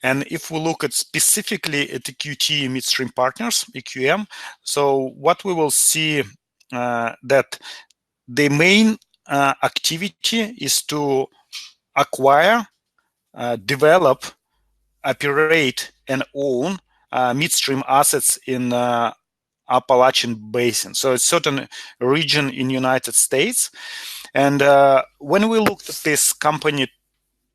And if we look at specifically at EQT Midstream Partners, EQM, so what we will see that the main activity is to acquire, develop, operate, and own midstream assets in Appalachian Basin. So it's certain region in United States. And when we looked at this company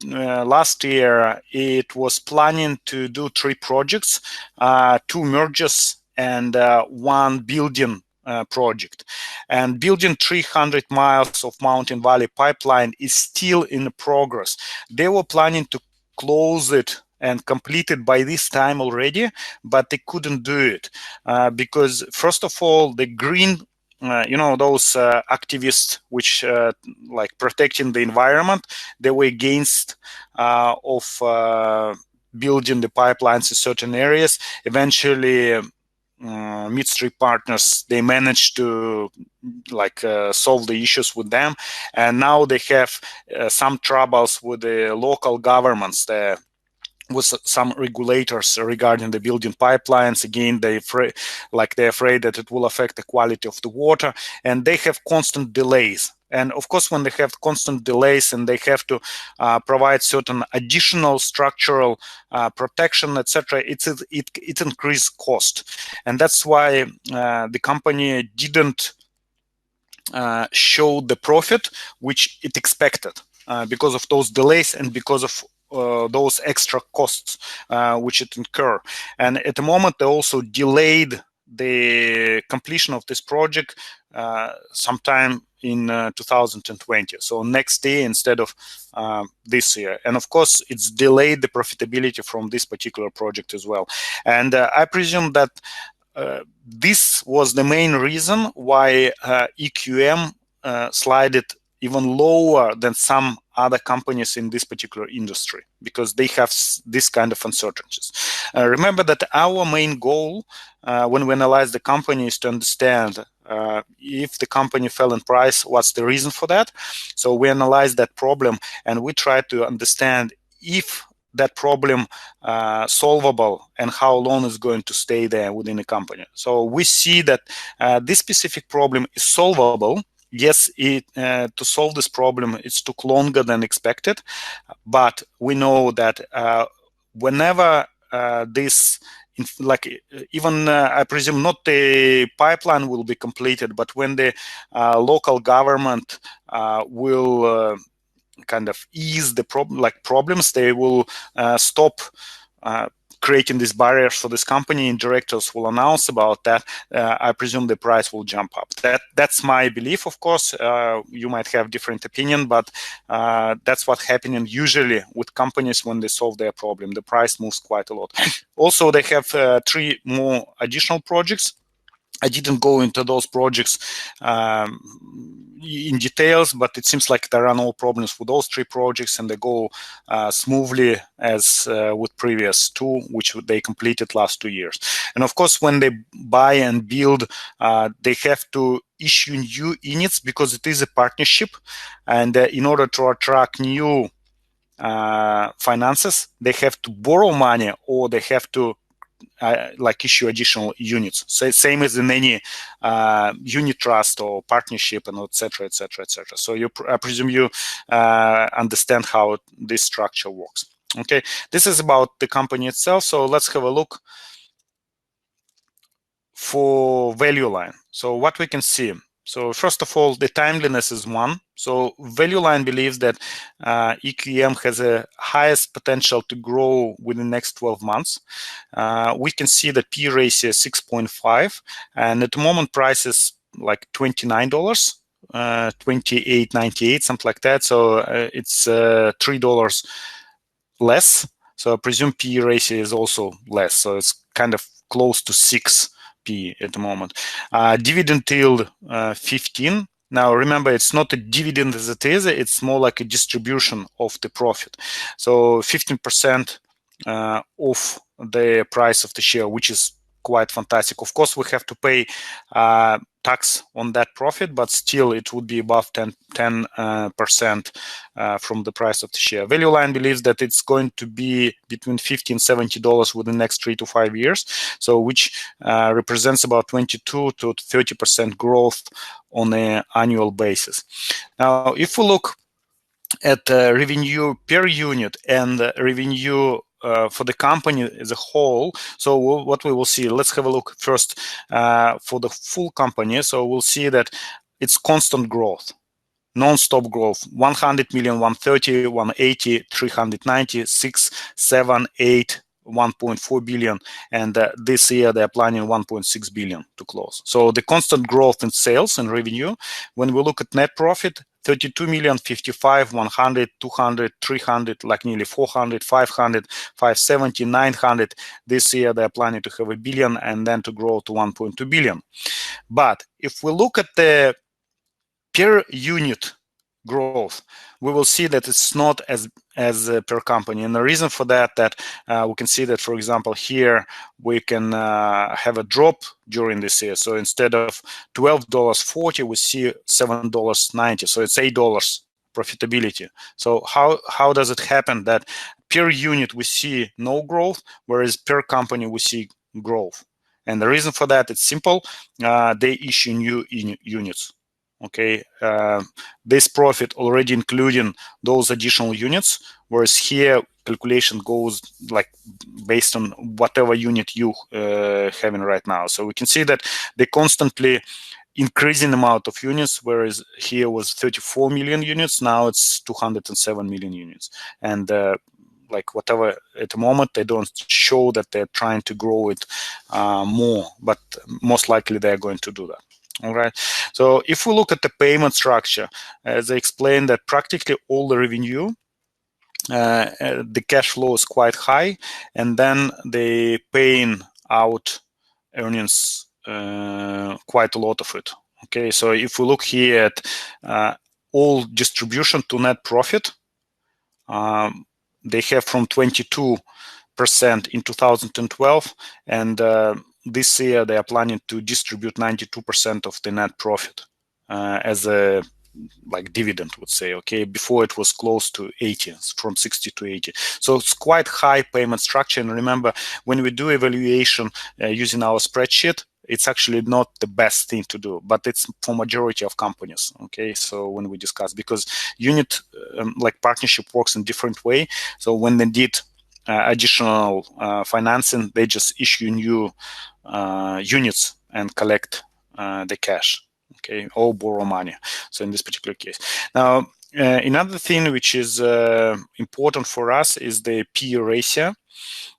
last year, it was planning to do 3 projects, 2 mergers, and 1 building project. And building 300 miles of Mountain Valley Pipeline is still in progress. They were planning to close it and complete it by this time already, but they couldn't do it because, first of all, the green those activists which like protecting the environment, they were against of building the pipelines in certain areas. Eventually, Midstream Partners, they managed to solve the issues with them, and now they have some troubles with the local governments there, with some regulators regarding the building pipelines. Again, they're afraid that it will affect the quality of the water, and they have constant delays. And of course, when they have constant delays and they have to provide certain additional structural protection, etc., it increases cost, and that's why the company didn't show the profit which it expected because of those delays and because of those extra costs which it incur. And at the moment, they also delayed the completion of this project sometime in 2020, so next year instead of this year. And of course, it's delayed the profitability from this particular project as well. And I presume that this was the main reason why EQM slided even lower than some other companies in this particular industry, because they have this kind of uncertainties. Remember that our main goal when we analyze the company is to understand if the company fell in price, what's the reason for that. So we analyze that problem and we try to understand if that problem solvable and how long it's going to stay there within the company. So we see that this specific problem is solvable. Yes, to solve this problem, it took longer than expected, but we know that whenever this, even I presume not the pipeline will be completed, but when the local government will kind of ease the problems, they will stop creating these barriers for this company, and directors will announce about that. I presume the price will jump up. That's my belief. Of course, you might have different opinion, but that's what's happening usually with companies when they solve their problem. The price moves quite a lot. Also, they have 3 more additional projects. I didn't go into those projects in details, but it seems like there are no problems with those 3 projects, and they go smoothly as with previous 2, which they completed last 2 years. And of course, when they buy and build, they have to issue new units because it is a partnership, and in order to attract new finances, they have to borrow money, or they have to issue additional units. So same as in any unit trust or partnership, and etc., etc., etc. So I presume you understand how this structure works. Okay, this is about the company itself. So let's have a look for value line. So what we can see. So first of all, the timeliness is 1. So value line believes that EQM has a highest potential to grow within the next 12 months. We can see that P ratio is 6.5, and at the moment price is like $29, $28.98, something like that. So it's $3 less. So I presume P ratio is also less. So it's kind of close to 6 P at the moment. Dividend yield 15. Now remember, it's not a dividend as it is, it's more like a distribution of the profit. So 15% of the price of the share, which is quite fantastic. Of course, we have to pay tax on that profit, but still it would be above 10% from the price of the share. Value Line believes that it's going to be between $50 and $70 within the next 3 to 5 years, so which represents about 22 to 30% growth on an annual basis. Now, if we look at revenue per unit and revenue for the company as a whole, so what we will see, let's have a look first for the full company. So we'll see that it's constant growth, non-stop growth, 100 million, 130, 180, 390, 6, 7, 8, 1.4 billion, and this year they're planning 1.6 billion to close. So the constant growth in sales and revenue. When we look at net profit, 32 million, 55, 100, 200, 300, like nearly 400, 500, 570, 900. This year they're planning to have a billion and then to grow to 1.2 billion. But if we look at the per unit growth, we will see that it's not as per company, and the reason for that we can see that, for example, here we can have a drop during this year. So instead of $12.40, we see $7.90. So it's $8 profitability. So how does it happen that per unit we see no growth, whereas per company we see growth? And the reason for that, it's simple. They issue new units. Okay, this profit already including those additional units, whereas here calculation goes like based on whatever unit you having right now. So we can see that they constantly increasing amount of units, whereas here was 34 million units, now it's 207 million units. And like whatever at the moment, they don't show that they're trying to grow it more, but most likely they're going to do that. All right. So if we look at the payment structure, as I explained, that practically all the revenue, the cash flow is quite high, and then they paying out earnings, quite a lot of it. Okay. So if we look here at all distribution to net profit, they have from 22% in 2012, and this year they are planning to distribute 92% of the net profit as a like dividend, would say. Okay, before it was close to 80, from 60 to 80. So it's quite high payment structure. And remember, when we do evaluation using our spreadsheet, it's actually not the best thing to do, but it's for majority of companies. Okay, so when we discuss, because unit like partnership works in different way. So when they did additional financing, they just issue new units and collect the cash, okay, or borrow money. So in this particular case, now another thing which is important for us is the PE ratio.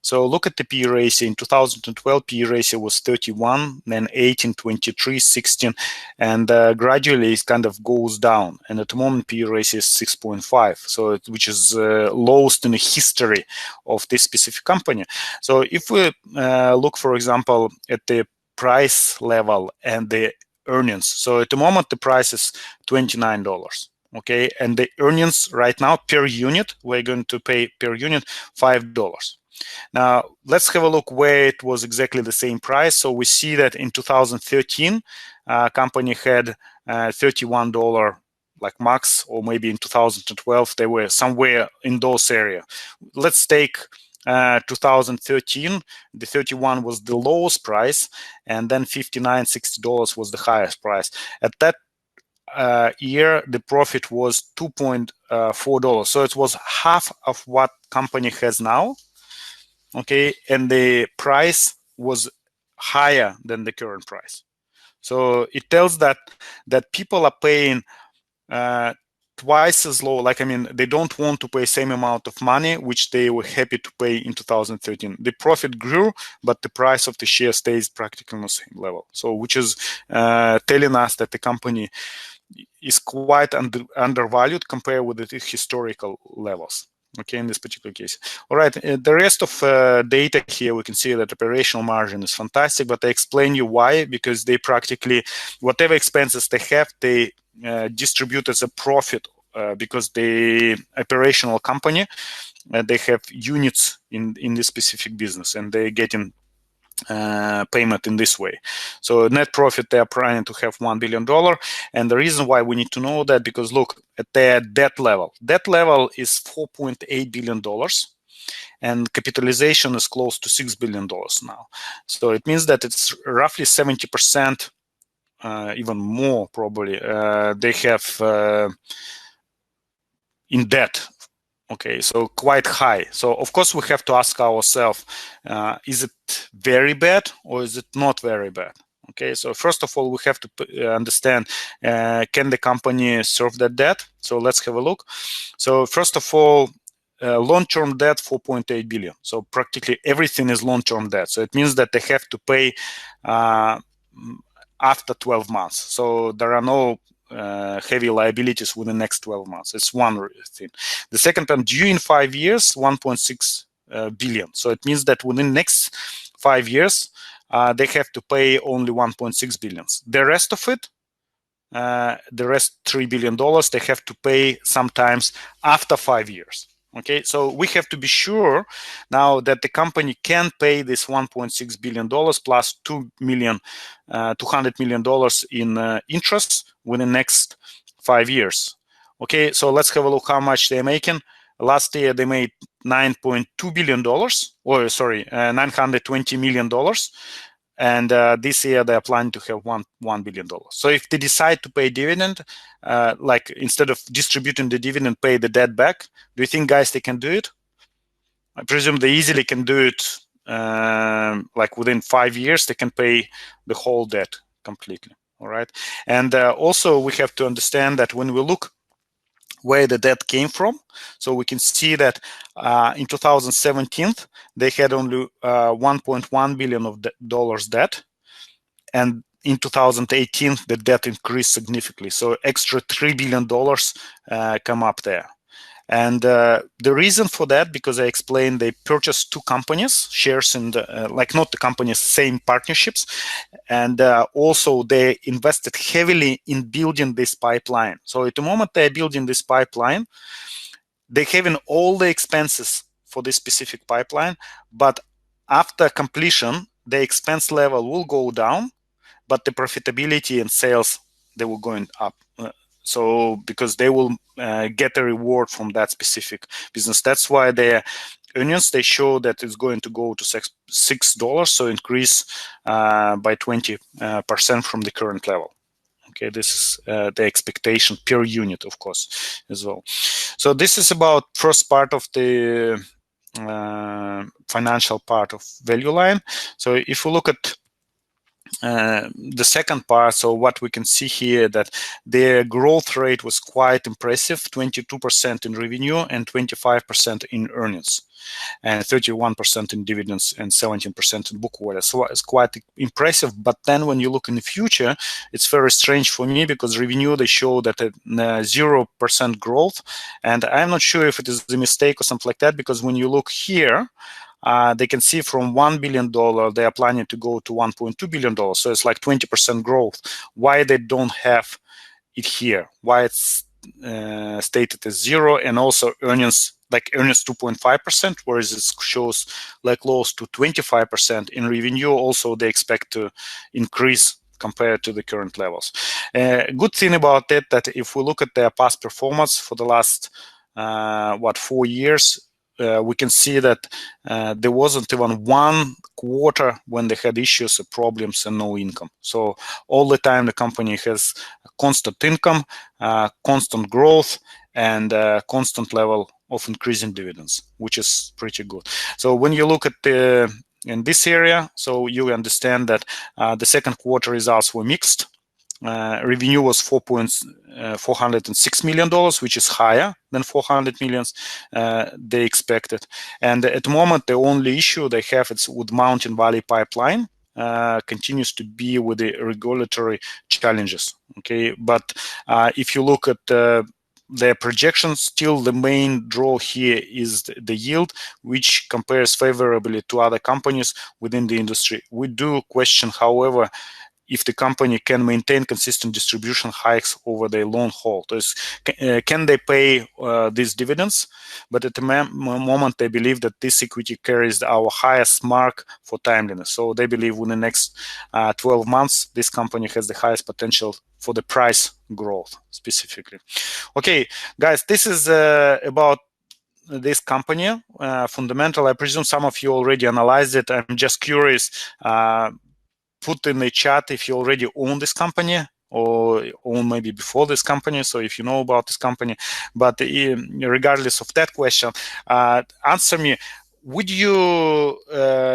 So look at the PE ratio. In 2012, PE ratio was 31, then 18, 23, 16, and gradually it kind of goes down. And at the moment, PE ratio is 6.5, so which is lowest in the history of this specific company. So if we look, for example, at the price level and the earnings, so at the moment the price is $29. Okay, and the earnings right now per unit, we're going to pay per unit $5. Now, let's have a look where it was exactly the same price. So we see that in 2013, company had $31 like max, or maybe in 2012, they were somewhere in those area. Let's take 2013, the 31 was the lowest price, and then $59, $60 was the highest price. At that year, the profit was $2.4. So it was half of what company has now. Okay, and the price was higher than the current price. So it tells that people are paying twice as low. Like, I mean, they don't want to pay same amount of money which they were happy to pay in 2013. The profit grew, but the price of the share stays practically on the same level. So which is telling us that the company is quite undervalued compared with the historical levels. Okay, in this particular case. All right, the rest of data here, we can see that operational margin is fantastic, but I explain you why, because they practically, whatever expenses they have, they distribute as a profit because the operational company, they have units in this specific business, and they're getting payment in this way. So net profit, they are planning to have $1 billion. And the reason why we need to know that, because look at their debt level is $4.8 billion. And capitalization is close to $6 billion now. So it means that it's roughly 70%, even more probably, they have in debt. Okay, so quite high. So of course we have to ask ourselves, is it very bad or is it not very bad? Okay, so first of all, we have to understand, can the company serve that debt? So let's have a look. So first of all, long-term debt, 4.8 billion. So practically everything is long-term debt. So it means that they have to pay after 12 months. So there are no heavy liabilities within the next 12 months. It's one thing. The second one, due in 5 years, 1.6 billion. So it means that within the next 5 years, they have to pay only 1.6 billion. The rest of it, the rest $3 billion, they have to pay sometimes after 5 years. Okay, so we have to be sure now that the company can pay this $1.6 billion plus $200 million in interest within the next 5 years. Okay, so let's have a look how much they're making. Last year they made $9.2 billion, or sorry, $920 million. And this year they are planning to have $1 billion. So if they decide to pay dividend, like instead of distributing the dividend, pay the debt back, do you think, guys, they can do it? I presume they easily can do it. Like within 5 years, they can pay the whole debt completely. All right. And also we have to understand that when we look where the debt came from, so we can see that in 2017 they had only $1.1 billion of dollars debt, and in 2018 the debt increased significantly, so extra $3 billion come up there. And the reason for that, because I explained, they purchased 2 companies, shares in the, like not the companies, same partnerships. And also they invested heavily in building this pipeline. So at the moment they're building this pipeline, they're having all the expenses for this specific pipeline. But after completion, the expense level will go down, but the profitability and sales, they will going up. So because they will get a reward from that specific business. That's why their earnings, they show that it's going to go to $6, so increase by 20% from the current level. Okay, this is the expectation per unit, of course, as well. So this is about first part of the financial part of value line. So if we look at the second part, so what we can see here, that their growth rate was quite impressive, 22% in revenue and 25% in earnings, and 31% in dividends and 17% in book value. So it's quite impressive. But then when you look in the future, it's very strange for me, because revenue, they show that 0% growth, and I'm not sure if it is a mistake or something like that, because when you look here, they can see from $1 billion, they are planning to go to $1.2 billion. So it's like 20% growth. Why they don't have it here? Why it's stated as 0, and also earnings, like earnings 2.5%, whereas it shows like close to 25% in revenue. Also, they expect to increase compared to the current levels. Good thing about it, that if we look at their past performance for the last 4 years, we can see that there wasn't even one quarter when they had issues or problems and no income. So all the time the company has constant income, constant growth, and constant level of increasing dividends, which is pretty good. So when you look at in this area, so you understand that the second quarter results were mixed. Revenue was $406 million, which is higher than $400 million they expected. And at the moment, the only issue they have is with Mountain Valley Pipeline. Continues to be with the regulatory challenges. Okay, but if you look at their projections, still the main draw here is the yield, which compares favorably to other companies within the industry. We do question, however, if the company can maintain consistent distribution hikes over the long haul. So can they pay these dividends? But at the moment, they believe that this equity carries our highest mark for timeliness. So they believe in the next 12 months, this company has the highest potential for the price growth specifically. Okay, guys, this is about this company fundamental. I presume some of you already analyzed it. I'm just curious, put in the chat if you already own this company or own maybe before this company, so if you know about this company. But regardless of that question, answer me, would you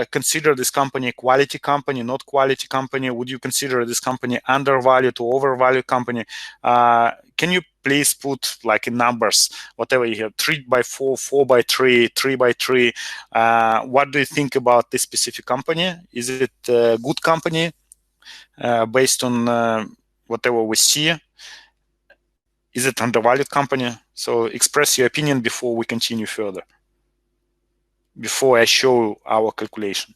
consider this company quality company, not quality company? Would you consider this company undervalued or overvalued company? Can you please put like in numbers, whatever you have, 3x4, 4x3, 3x3. What do you think about this specific company? Is it a good company based on whatever we see? Is it undervalued company? So express your opinion before we continue further, before I show our calculation.